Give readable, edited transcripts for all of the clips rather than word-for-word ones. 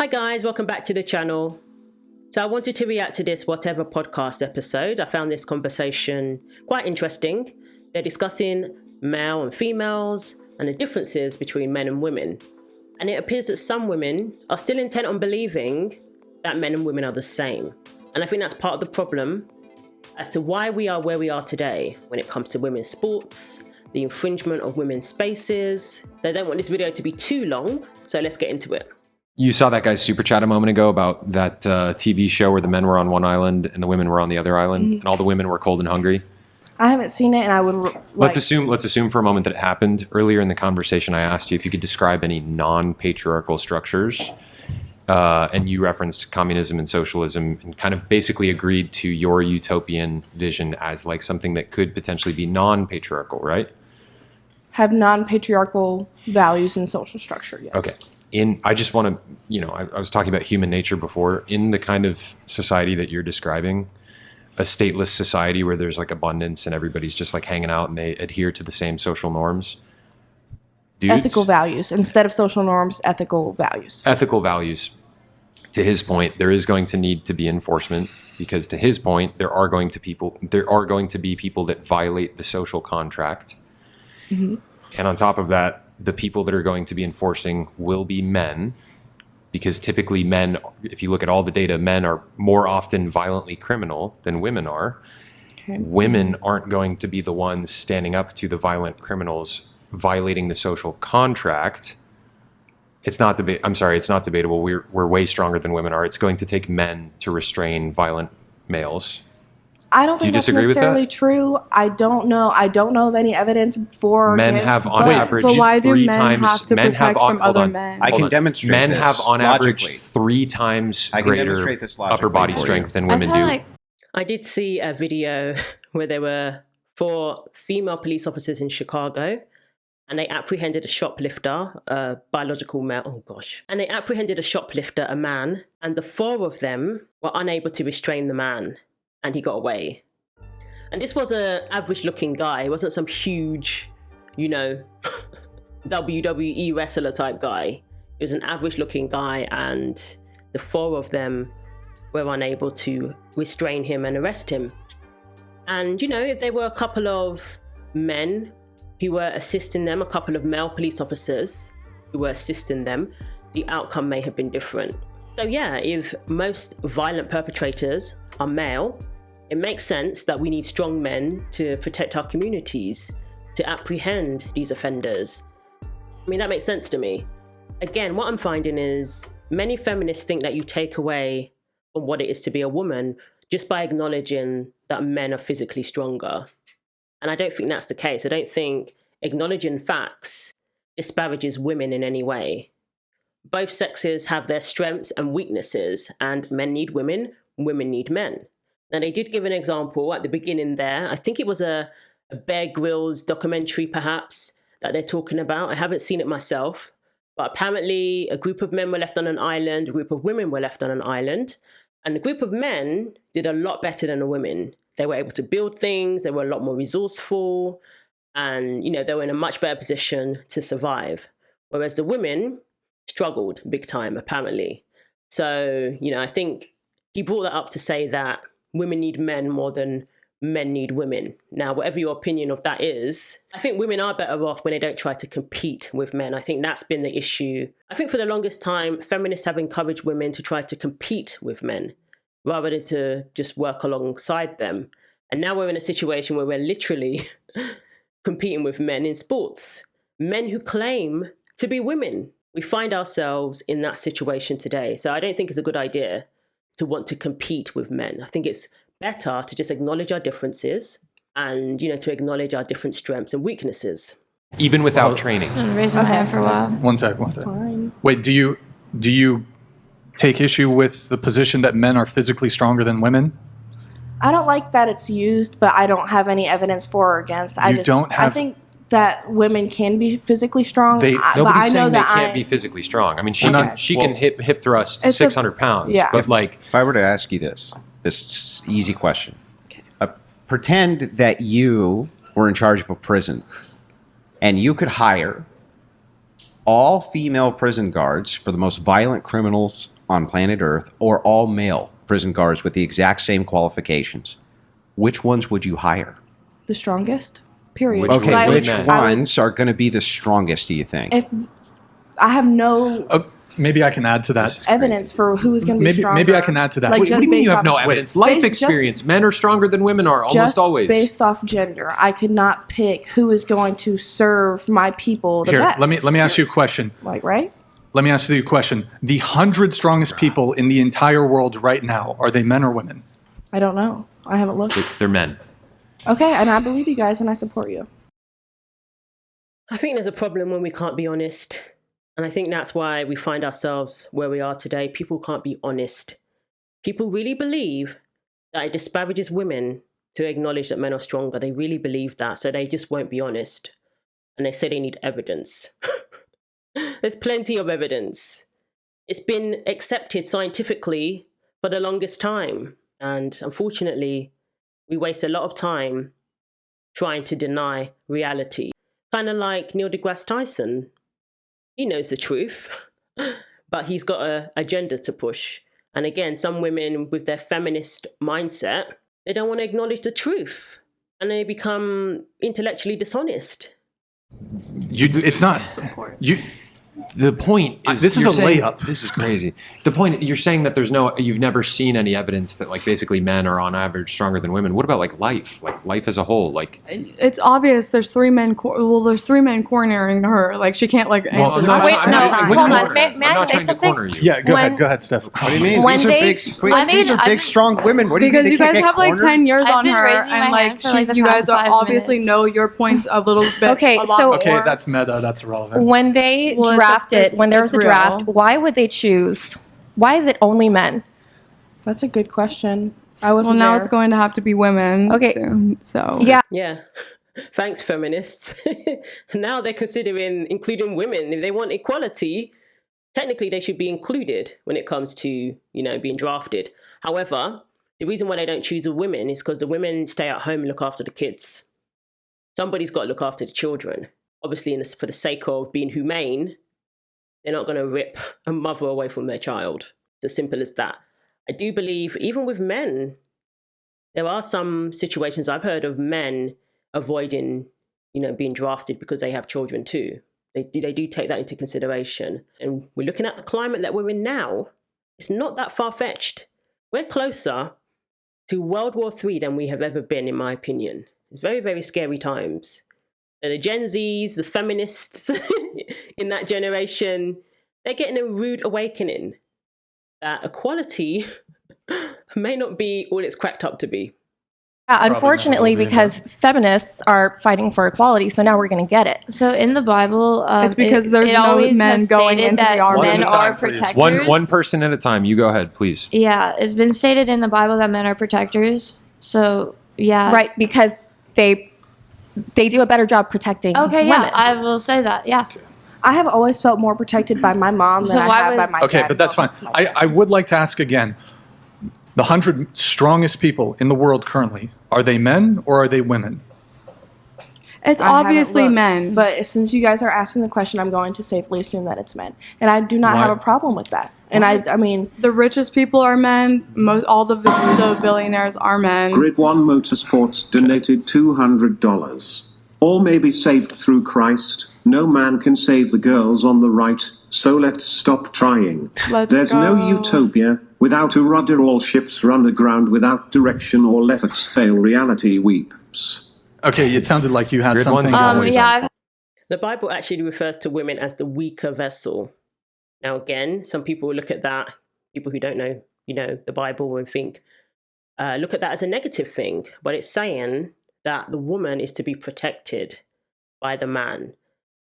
Hi guys, welcome back to the channel. So I wanted to react to this Whatever podcast episode. I found this conversation quite interesting. They're discussing male and females and the differences between men and women. And it appears that some women are still intent on believing that men and women are the same. And I think that's part of the problem as to why we are where we are today when it comes to women's sports, the infringement of women's spaces. So I don't want this video to be too long, so let's get into it. You saw that guy's super chat a moment ago about that TV show where the men were on one island and the women were on the other island, and all the women were cold and hungry. I haven't seen it, and I would let's assume for a moment that it happened. Earlier in the conversation, I asked you if you could describe any non-patriarchal structures, and you referenced communism and socialism, and kind of basically agreed to your utopian vision as like something that could potentially be non-patriarchal, right? Have non-patriarchal values and social structure, yes. Okay. I just want to, I was talking about human nature before. In the kind of society that you're describing, a stateless society where there's like abundance and everybody's just like hanging out and they adhere to the same social norms. Ethical values. Instead of social norms, ethical values. Ethical values. To his point, there is going to need to be enforcement because to his point, there are going to be people that violate the social contract. Mm-hmm. And on top of that, the people that are going to be enforcing will be men, because typically men, if you look at all the data, men are more often violently criminal than women are. Okay. Women aren't going to be the ones standing up to the violent criminals violating the social contract. It's not debatable. We're way stronger than women are. It's going to take men to restrain violent males. I don't think that's necessarily true. I don't know of any evidence for men have on average so why do men times, have to protect from other men? I can demonstrate men this have on logically. average 3 times greater upper body strength than women do. I did see a video where there were 4 female police officers in Chicago, and they apprehended a shoplifter, a biological male. And they apprehended a shoplifter, a man, and the 4 of them were unable to restrain the man. And he got away. And this was an average-looking guy. He wasn't some huge, WWE wrestler type guy. He was an average-looking guy, and the 4 of them were unable to restrain him and arrest him. And, if there were a couple of men who were assisting them, a couple of male police officers who were assisting them, the outcome may have been different. So yeah, if most violent perpetrators are male, it makes sense that we need strong men to protect our communities, to apprehend these offenders. I mean, that makes sense to me. Again, what I'm finding is many feminists think that you take away from what it is to be a woman just by acknowledging that men are physically stronger. And I don't think that's the case. I don't think acknowledging facts disparages women in any way. Both sexes have their strengths and weaknesses, and men need women need men. Now, they did give an example at the beginning there. I think it was a Bear Grylls documentary, perhaps, that they're talking about. I haven't seen it myself, but apparently a group of men were left on an island, a group of women were left on an island, and the group of men did a lot better than the women. They were able to build things, they were a lot more resourceful, and, they were in a much better position to survive. Whereas the women struggled big time, apparently. So, I think he brought that up to say that women need men more than men need women. Now, whatever your opinion of that is, I think women are better off when they don't try to compete with men. I think that's been the issue. I think for the longest time, feminists have encouraged women to try to compete with men rather than to just work alongside them. And now we're in a situation where we're literally competing with men in sports. Men who claim to be women. We find ourselves in that situation today. So I don't think it's a good idea to want to compete with men. I think it's better to just acknowledge our differences and, to acknowledge our different strengths and weaknesses. Even without training. Raise my hand for a while. One sec. Wait, do you take issue with the position that men are physically stronger than women? I don't like that it's used, but I don't have any evidence for or against. I think that women can be physically strong. Nobody's saying they can't be physically strong. I mean, she can hip thrust 600 pounds. Yeah. But if I were to ask you this easy question. Okay. Pretend that you were in charge of a prison and you could hire all female prison guards for the most violent criminals on planet Earth or all male prison guards with the exact same qualifications, which ones would you hire? The strongest, period. Okay, which ones are going to be the strongest, do you think? If I have no maybe I can add to that. evidence for who is going to be stronger. Maybe I can add to that. What do you mean you have no evidence? Life experience. Men are stronger than women are, almost always. Based off gender. I could not pick who is going to serve my people the best. Let me ask you a question. Right? Let me ask you a question. The 100 strongest people in the entire world right now, are they men or women? I don't know. I haven't looked. They're men. Okay, and I believe you guys and I support you. I think there's a problem when we can't be honest. And I think that's why we find ourselves where we are today. People can't be honest. People really believe that it disparages women to acknowledge that men are stronger. They really believe that. So they just won't be honest. And they say they need evidence. There's plenty of evidence. It's been accepted scientifically for the longest time. And unfortunately, we waste a lot of time trying to deny reality. Kind of like Neil deGrasse Tyson. He knows the truth, but he's got an agenda to push. And again, some women with their feminist mindset, they don't want to acknowledge the truth. And they become intellectually dishonest. It's not. The point is, this is a layup. This is crazy. The point, you're saying that you've never seen any evidence that like basically men are on average stronger than women. What about like life as a whole? Like, it's obvious. There's three men. There's three men cornering her. Like she can't like answer. Hold on. May I say something? Yeah, go ahead, Steph. What do you mean? These are big, strong women. What do you mean? Because you guys have like 10 years on her, and like you guys obviously know your points a little bit. Okay, that's meta. That's irrelevant. When they drafted, when there was a draft, why would they choose? Why is it only men? That's a good question. Well, now it's going to have to be women. Okay, soon, so yeah. Thanks, feminists. Now they're considering including women. If they want equality, technically they should be included when it comes to being drafted. However, the reason why they don't choose the women is because the women stay at home and look after the kids. Somebody's got to look after the children. Obviously, for the sake of being humane, they're not going to rip a mother away from their child. It's as simple as that. I do believe, even with men, there are some situations I've heard of men avoiding, being drafted because they have children too. They do take that into consideration. And we're looking at the climate that we're in now. It's not that far-fetched. We're closer to World War III than we have ever been, in my opinion. It's very, very scary times. The Gen Zs, the feminists in that generation, they're getting a rude awakening that equality may not be all it's cracked up to be. Unfortunately, because feminists are fighting for equality, so now we're going to get it. So in the Bible, it's because there's no men going into the army. Men are protectors. One person at a time. You go ahead, please. Yeah, it's been stated in the Bible that men are protectors. So yeah, right, because they do a better job protecting women. I will say that, yeah. I have always felt more protected by my mom than I have by my dad. Okay, but that's fine. I would like to ask again, the 100 strongest people in the world currently, are they men or are they women? It's obviously men. But since you guys are asking the question, I'm going to safely assume that it's men. And I do not have a problem with that. And I mean... The richest people are men. All the billionaires are men. Grid 1 Motorsports donated $200. All may be saved through Christ. No man can save the girls on the right, so let's stop trying. There's no utopia. Without a rudder all ships run aground. Without direction all efforts fail. Reality weeps. Okay, it sounded like you had something. The Bible actually refers to women as the weaker vessel. Now, again, some people look at that, people who don't know, the Bible and think, look at that as a negative thing. But it's saying that the woman is to be protected by the man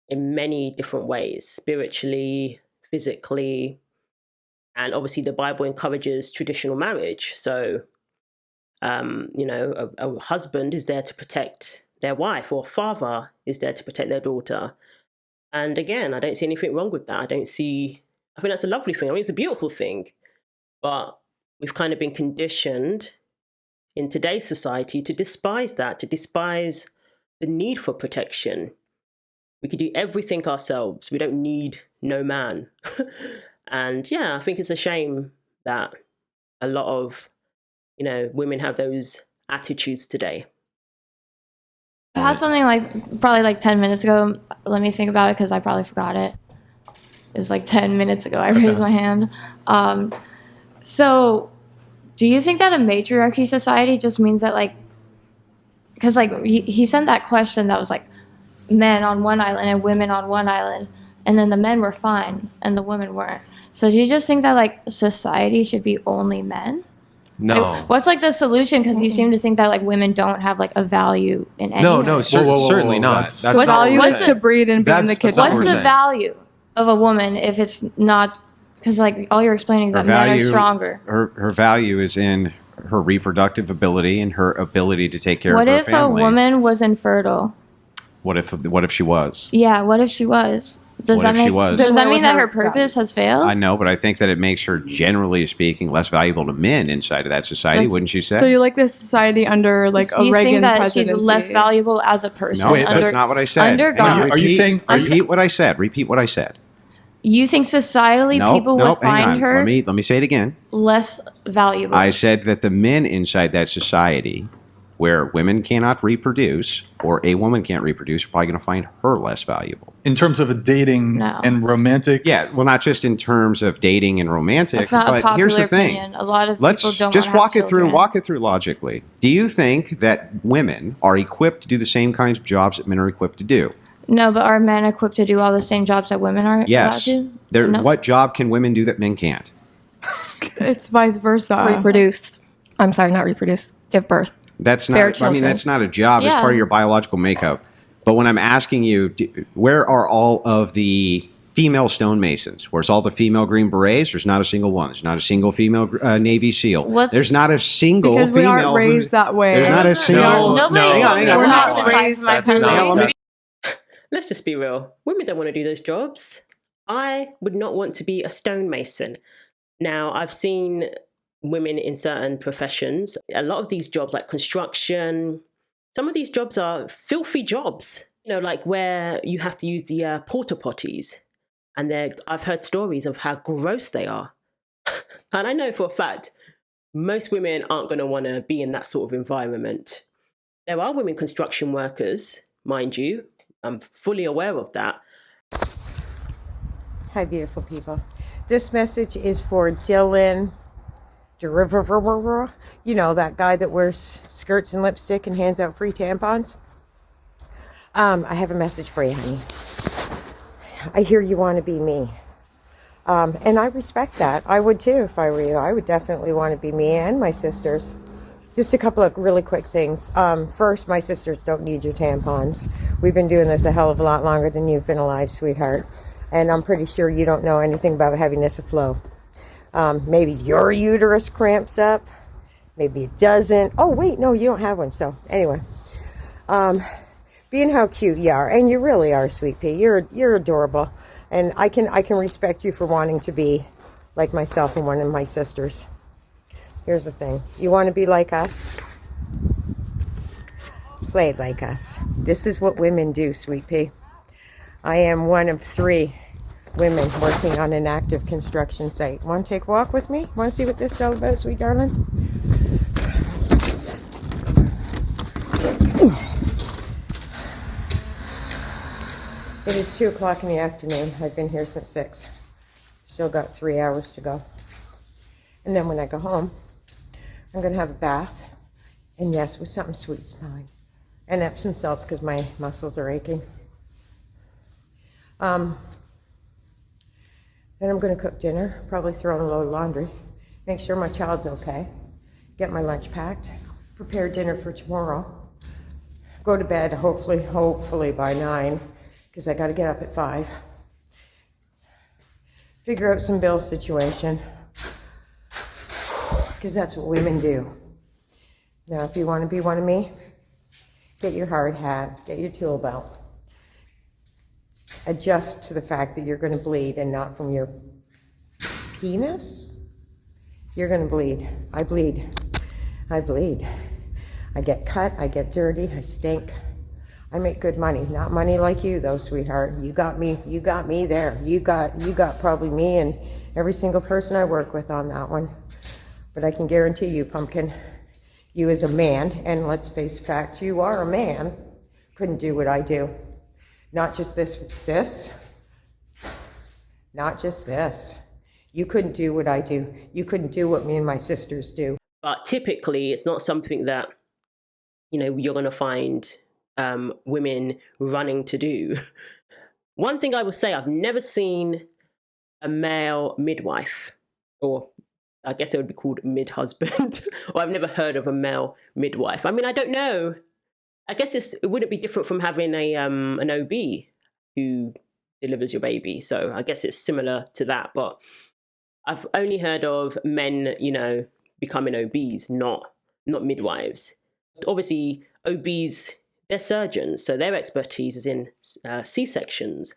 in many different ways, spiritually, physically, and obviously the Bible encourages traditional marriage. So, a husband is there to protect their wife, or a father is there to protect their daughter. And again, I don't see anything wrong with that. I think that's a lovely thing. I mean, it's a beautiful thing. But we've kind of been conditioned in today's society to despise that, to despise the need for protection. We can do everything ourselves. We don't need no man. And yeah, I think it's a shame that a lot of, women have those attitudes today. I had something like probably like 10 minutes ago. Let me think about it because I probably forgot it. It was like 10 minutes ago I raised my hand. So do you think that a matriarchy society just means that like, because like he sent that question that was like men on one island and women on one island, and then the men were fine and the women weren't. So do you just think that like society should be only men? No. Like, what's like the solution? Because you seem to think that like women don't have like a value in any way. No, certainly not. That's What's value is to breed and be in the kitchen. What's the value of a woman if it's not? Because like all you're explaining is that men are stronger. Her value is in her reproductive ability and her ability to take care of her family. What if a woman was infertile? What if she was? Yeah, what if she was? Does that mean that her purpose has failed? I know, but I think that it makes her, generally speaking, less valuable to men inside of that society, wouldn't you say? So you like this society under like a Reagan presidency? You think that she's less valuable as a person? No, that's not what I said. Under God. Are you saying? Repeat what I said. Repeat what I said. You think societally people would find her? Let me say it again. Less valuable. I said that the men inside that society, where women cannot reproduce or a woman can't reproduce, are probably going to find her less valuable. In terms of a dating and romantic? Yeah, well, not just in terms of dating and romantic, That's not but a popular here's the thing. opinion. A lot of people don't just want to walk it through logically. Do you think that women are equipped to do the same kinds of jobs that men are equipped to do? No, but are men equipped to do all the same jobs that women are allowed to? No. What job can women do that men can't? It's vice versa. Reproduce. I'm sorry, not reproduce. Give birth. That's not. I mean, that's not a job. It's part of your biological makeup. But when I'm asking you, where are all of the female stonemasons? Where's all the female Green Berets? There's not a single one. There's not a single female Navy SEAL. There's not a single because female. Because we aren't raised that way. There's not a single. Nobody. We're not raised that way. Let's just be real. Women don't want to do those jobs. I would not want to be a stonemason. Now, I've seen women in certain professions. A lot of these jobs, like construction, some of these jobs are filthy jobs. Like where you have to use the porta potties. And I've heard stories of how gross they are. And I know for a fact, most women aren't going to want to be in that sort of environment. There are women construction workers, mind you. I'm fully aware of that. Hi, beautiful people. This message is for Dylan, that guy that wears skirts and lipstick and hands out free tampons. I have a message for you, honey. I hear you want to be me. And I respect that. I would too if I were you. I would definitely want to be me and my sisters. Just a couple of really quick things. First, my sisters don't need your tampons. We've been doing this a hell of a lot longer than you've been alive, sweetheart. And I'm pretty sure you don't know anything about heaviness of flow. Maybe your uterus cramps up. Maybe it doesn't. Oh, wait, no, you don't have one. So anyway, being how cute you are, and you really are, sweet pea. You're adorable. And I can respect you for wanting to be like myself and one of my sisters. Here's the thing. You want to be like us? Play like us. This is what women do, sweet pea. I am one of 3 women working on an active construction site. Want to take a walk with me? Want to see what this is all about, sweet darling? It is 2 o'clock in the afternoon. I've been here since 6. Still got 3 hours to go. And then when I go home, I'm going to have a bath. And yes, with something sweet smelling. And Epsom salts because my muscles are aching. Then I'm going to cook dinner, probably throw in a load of laundry, make sure my child's okay, get my lunch packed, prepare dinner for tomorrow, go to bed hopefully by 9, because I got to get up at 5, figure out some bill situation, because that's what women do. Now, if you want to be one of me, get your hard hat, get your tool belt. Adjust to the fact that you're going to bleed and not from your penis. You're going to bleed. I bleed. I get cut. I get dirty. I stink. I make good money. Not money like you, though, sweetheart. You got me there. You got probably me every single person I work with on that one. But I can guarantee you, Pumpkin, you as a man, and let's face facts, you are a man, couldn't do what I do. Not just this, not just this. You couldn't do what I do. You couldn't do what me and my sisters do. But typically, it's not something that, you're going to find women running to do. One thing I would say, I've never seen a male midwife, or I guess it would be called mid-husband, or I've never heard of a male midwife. I mean, I don't know. I guess it wouldn't be different from having an OB who delivers your baby. So I guess it's similar to that. But I've only heard of men, becoming OBs, not midwives. Obviously, OBs, they're surgeons, so their expertise is in C-sections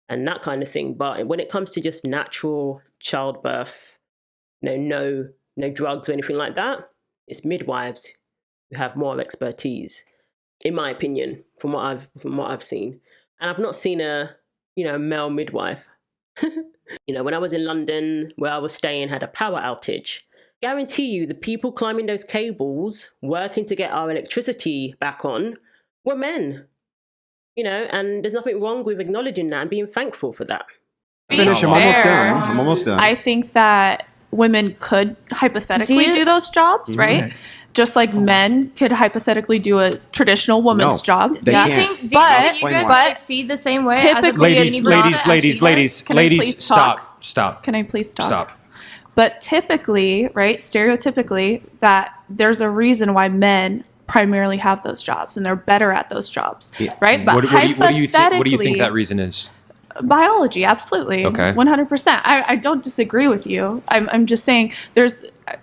and that kind of thing. But when it comes to just natural childbirth, no drugs or anything like that, it's midwives who have more expertise, in my opinion, from what I've seen. And I've not seen a male midwife. When I was in London, where I was staying, had a power outage. Guarantee you, the people climbing those cables, working to get our electricity back on, were men. And there's nothing wrong with acknowledging that and being thankful for that. Finish. I'm almost done. I think that women could hypothetically do those jobs, right? Just like men could hypothetically do a traditional woman's job. Do you think you guys would succeed the same way? Typically, ladies, stop. Can I please stop? But typically, right, stereotypically, that there's a reason why men primarily have those jobs and they're better at those jobs, right? But what do you think that reason is? Biology, absolutely. Okay. 100%. I don't disagree with you. I'm just saying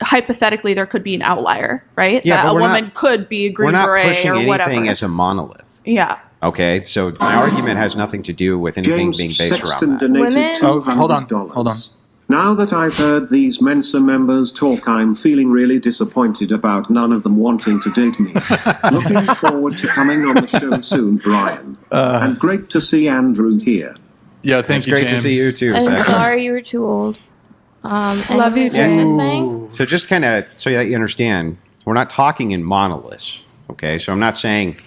hypothetically there could be an outlier, right? Yeah, that a woman could be a Green Beret or whatever. We're not pushing anything as a monolith. Yeah. Okay, so my argument has nothing to do with anything being based around that. Donated hold on. Now that I've heard these Mensa members talk, I'm feeling really disappointed about none of them wanting to date me. Looking forward to coming on the show soon, Brian. And great to see Andrew here. Yeah, thank you, James. Great to see you too. I'm sorry you were too old. Love you, James. So just kind of so that you understand, we're not talking in monoliths. Okay, so I'm not saying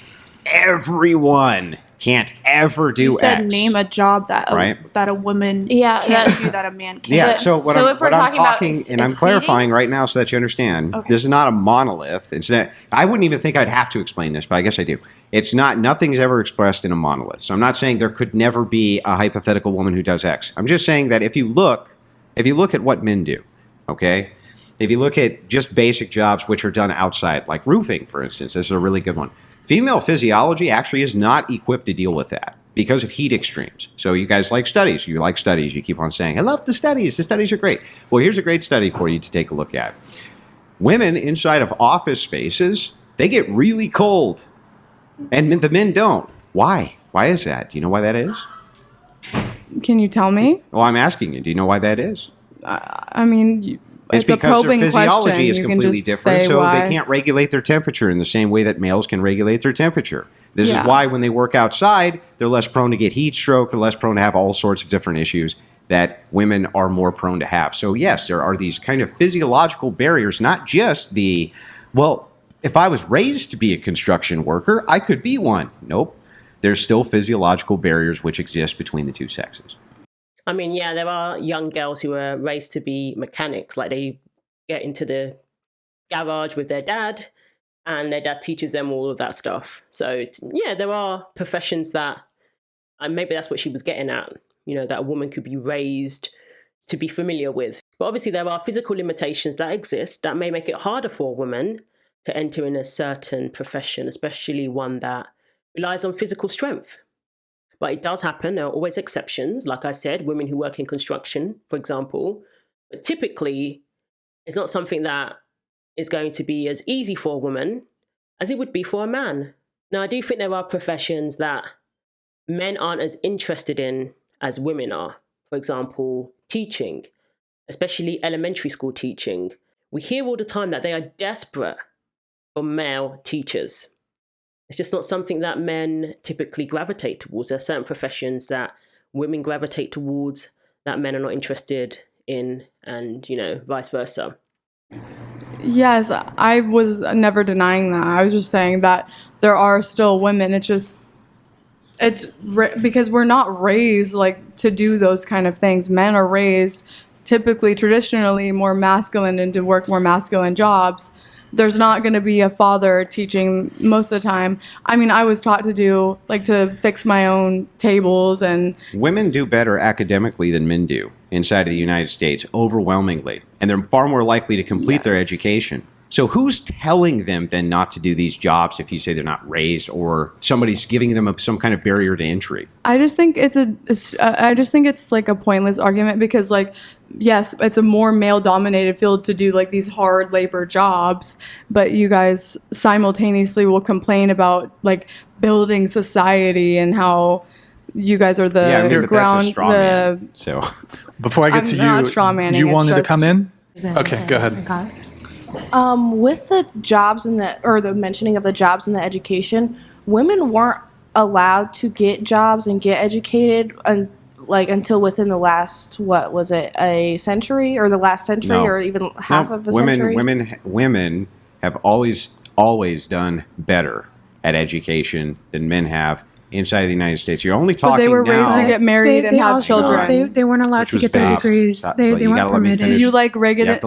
everyone can't ever do you said X. Name a job that a woman can't do that a man can't. Yeah, so what I'm talking, and I'm exceeding? clarifying right now so that you understand, this is not a monolith. It's not, I wouldn't even think I'd have to explain this, but I guess I do. It's not, nothing's ever expressed in a monolith. So I'm not saying there could never be a hypothetical woman who does X. I'm just saying that if you look at what men do, okay? If you look at just basic jobs which are done outside, like roofing, for instance, this is a really good one. Female physiology actually is not equipped to deal with that because of heat extremes. So you guys like studies. You like studies. You keep on saying, I love the studies. The studies are great. Well, here's a great study for you to take a look at. Women inside of office spaces, they get really cold. And the men don't. Why? Why is that? Do you know why that is? Can you tell me? Well, I'm asking you. Do you know why that is? I mean... It's because their physiology is completely different, so why. they can't regulate their temperature in the same way that males can regulate their temperature. This is why when they work outside, they're less prone to get heat stroke, they're less prone to have all sorts of different issues that women are more prone to have. So yes, there are these kind of physiological barriers, not just if I was raised to be a construction worker, I could be one. Nope. There's still physiological barriers which exist between the two sexes. I mean, yeah, there are young girls who are raised to be mechanics. Like they get into the garage with their dad and their dad teaches them all of that stuff. So, yeah, there are professions that, and maybe that's what she was getting at, that a woman could be raised to be familiar with. But obviously there are physical limitations that exist that may make it harder for a woman to enter in a certain profession, especially one that relies on physical strength. But it does happen. There are always exceptions. Like I said, women who work in construction, for example. But typically, it's not something that is going to be as easy for a woman as it would be for a man. Now, I do think there are professions that men aren't as interested in as women are. For example, teaching, especially elementary school teaching. We hear all the time that they are desperate for male teachers. It's just not something that men typically gravitate towards. There are certain professions that women gravitate towards that men are not interested in, and vice versa. Yes, I was never denying that. I was just saying that there are still women. Because we're not raised like to do those kind of things. Men are raised typically, traditionally, more masculine and to work more masculine jobs. There's not going to be a father teaching most of the time. I mean, I was taught to fix my own tables, and women do better academically than men do inside of the United States, overwhelmingly. And they're far more likely to complete their education. So who's telling them then not to do these jobs if you say they're not raised, or somebody's giving them some kind of barrier to entry? I just think it's like a pointless argument because, like, yes, it's a more male-dominated field to do like these hard labor jobs, but you guys simultaneously will complain about like building society and how you guys are the ground. That's a straw man. So before I get to you, you wanted to come in? Okay, go ahead. With the jobs the mentioning of the jobs in the education, women weren't allowed to get jobs and get educated until within the last, what was it, a century, or the last century, or even half of a century? Women have always done better at education than men have inside of the United States. You're only talking now. But they were raised to get married and have children. They weren't allowed to get their degrees. They weren't permitted. You like Reagan's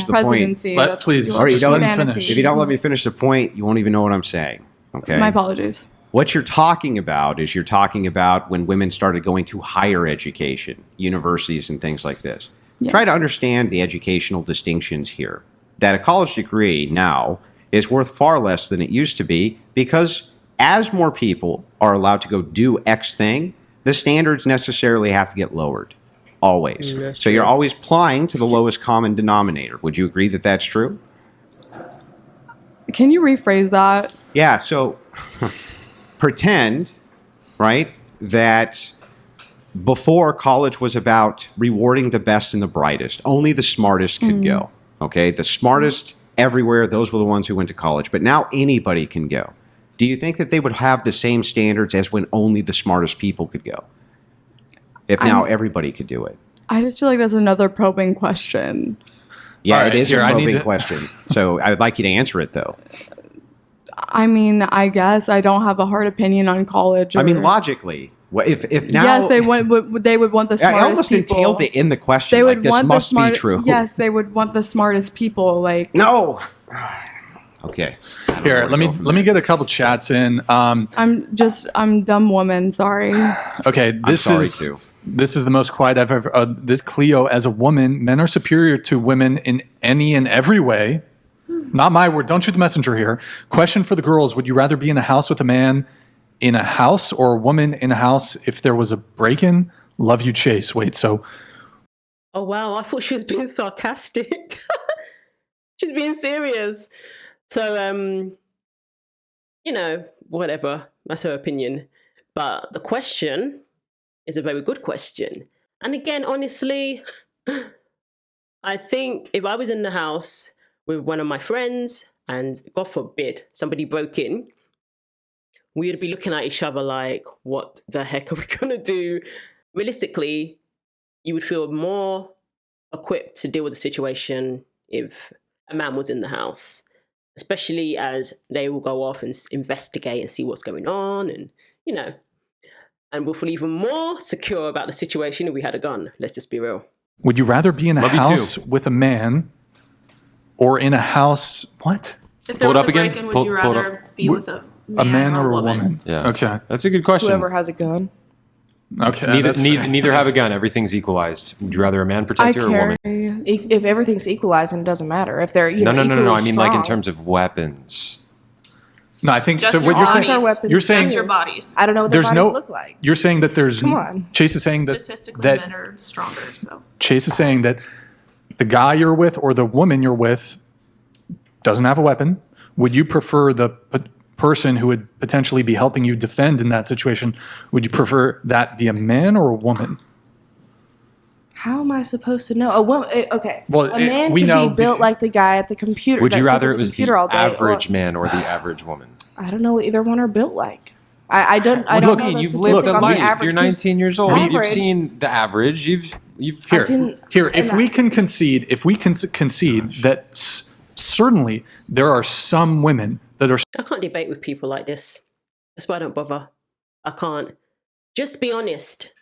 presidency. Please, if you don't let me finish the point, you won't even know what I'm saying. Okay. My apologies. What you're talking about is when women started going to higher education, universities and things like this. Yes. Try to understand the educational distinctions here. That a college degree now is worth far less than it used to be because as more people are allowed to go do X thing, the standards necessarily have to get lowered. Always. So you're always applying to the lowest common denominator. Would you agree that that's true? Can you rephrase that? Yeah, so pretend, right, that before college was about rewarding the best and the brightest. Only the smartest could go. Okay, the smartest everywhere, those were the ones who went to college. But now anybody can go. Do you think that they would have the same standards as when only the smartest people could go? If now everybody could do it. I just feel like that's another probing question. Yeah, it is a probing question. So I would like you to answer it, though. I mean, I guess I don't have a hard opinion on college. I mean, logically, if now... Yes, they would want the smartest people. I almost entailed it in the question. They would want this must be true. Yes, they would want the smartest people. Like no. Okay. Here, let me get a couple chats in. I'm dumb woman. Sorry. Okay, this is the most quiet I've ever. This Cleo, as a woman, men are superior to women in any and every way. Not my word. Don't shoot the messenger here. Question for the girls: would you rather be in a house with a man in a house or a woman in a house if there was a break-in? Love you, Chase. Wait, so. Oh wow! I thought she was being sarcastic. She's being serious. So, whatever. That's her opinion. But the question is a very good question. And again, honestly, I think if I was in the house with one of my friends and, God forbid, somebody broke in, we would be looking at each other like, what the heck are we going to do? Realistically, you would feel more equipped to deal with the situation if a man was in the house. Especially as they will go off and investigate and see what's going on and we'll feel even more secure about the situation if we had a gun. Let's just be real. Would you rather be in a house with a man or in a house... What? If there was a break-in, would you rather be with a man or a woman? Yeah. Okay. That's a good question. Whoever has a gun. Okay. Neither have a gun. Everything's equalized. Would you rather a man protect you or a woman? If everything's equalized, then it doesn't matter. If they're No. I mean, strong. like in terms of weapons. No, I think just so. What you're saying, just your bodies. I don't know what their bodies look like. You're saying that there's. Come on. Chase is saying that statistically men are stronger. So Chase is saying that the guy you're with or the woman you're with doesn't have a weapon. Would you prefer the person who would potentially be helping you defend in that situation? Would you prefer that be a man or a woman? How am I supposed to know? A woman, okay. Well, a man can be built like the guy at the computer. Would you rather it was the average man or the average woman? I don't know what either one are built like. I don't know. You've lived a life. You're 19 years old. You've seen the average. You've If we can concede that certainly there are some women that are. I can't debate with people like this. That's why I don't bother. I can't. Just be honest.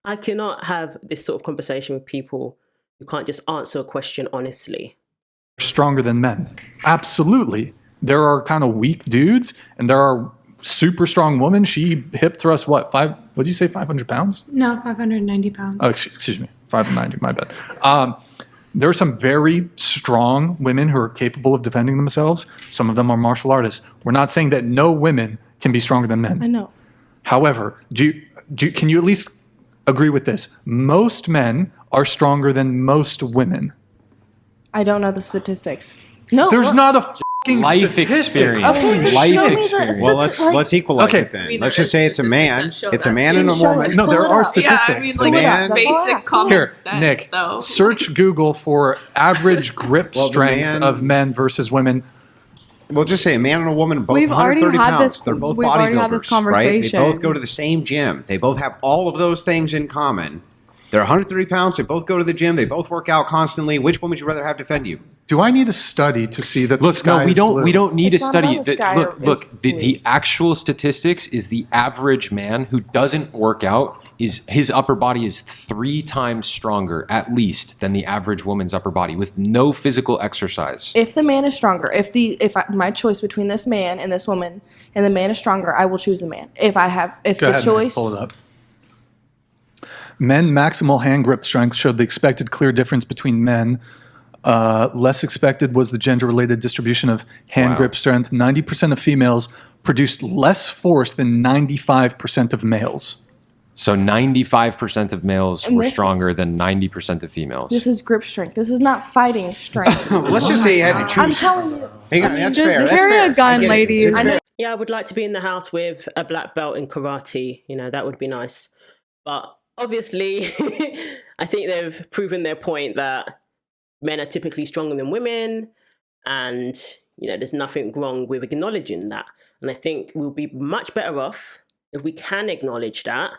I cannot have this sort of conversation with people who can't just answer a question honestly. Stronger than men. Absolutely. There are kind of weak dudes and there are super strong women. She hip thrusts what? What did you say, 500 pounds? No, 590 pounds. Oh, excuse me. 590, my bad. There are some very strong women who are capable of defending themselves. Some of them are martial artists. We're not saying that no women can be stronger than men. I know. However, can you at least agree with this? Most men are stronger than most women. I don't know the statistics. No, there's not a fucking life statistic. experience. Okay, Life experience. Well, let's equalize it then. Let's just say it's a man. It's a man and a woman. No, there are statistics. Yeah, I mean, like man, basic common Here, sense, Nick, though. search Google for average grip strength of men versus women. We'll just say a man and a woman, both We've 130 already had pounds. this- They're both we've already had this bodybuilders, right? They conversation. both go to the same gym. They both have all of those things in common. They're 130 pounds. They both go to the gym. They both work out constantly. Which one would you rather have defend you? Do I need a study to see that? Look, the sky no, we is don't. blue? We don't need It's a not study. about the sky Look. The actual statistics is the average man who doesn't work out is his upper body is 3 times stronger at least than the average woman's upper body with no physical exercise. If the man is stronger, my choice between this man and this woman, and the man is stronger, I will choose the man. Go ahead, Nick, pull it up. Men maximal hand grip strength showed the expected clear difference between men. Less expected was the gender-related distribution of hand grip strength. 90% of females produced less force than 95% of males. So 95% of males were stronger than 90% of females. This is grip strength. This is not fighting strength. Let's just say you had to choose. I'm telling you. Hang on, that's just fair. That's carry fair. a gun, I get it. ladies. Yeah, I would like to be in the house with a black belt in karate. You know, that would be nice. But obviously, I think they've proven their point that men are typically stronger than women. And, you know, there's nothing wrong with acknowledging that. And I think we'll be much better off if we can acknowledge that.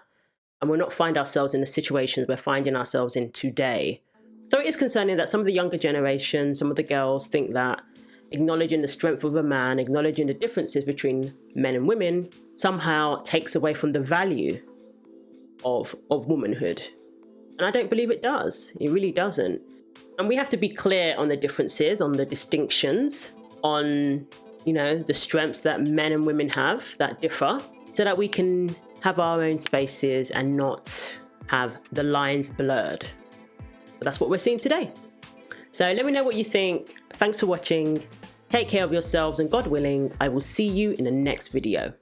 And we'll not find ourselves in the situations we're finding ourselves in today. So it is concerning that some of the younger generation, some of the girls think that acknowledging the strength of a man, acknowledging the differences between men and women somehow takes away from the value of womanhood. And I don't believe it does. It really doesn't. And we have to be clear on the differences, on the distinctions, on, you know, the strengths that men and women have that differ, so that we can have our own spaces and not have the lines blurred. So that's what we're seeing today. So let me know what you think. Thanks for watching. Take care of yourselves, and God willing, I will see you in the next video.